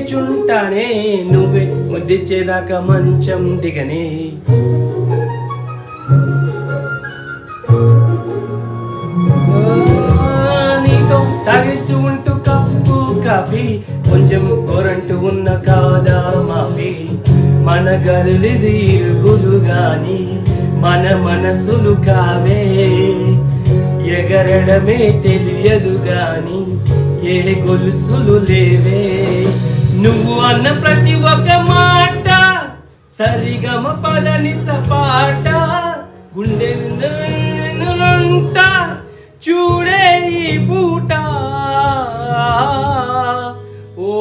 వేచుంటానే నువ్వే ముద్దిచ్చేదాకా మంచం దిగనే. నీతో తాగిస్తూ ఉంటూ కప్పు కాఫీ కొంచెం కోరంటూ ఉన్న కాదా మాఫీ. మన గరులిది ఇరుగులు గాని మన మనసులు కావే. ఎగరడమే తెలియదు గాని ఏ గొలుసులు లేవే. నువ్వు అన్న ప్రతి ఒక్క మాట సరిగమ పదని సపాట గుండె చూడే ఈ పూట. ఓ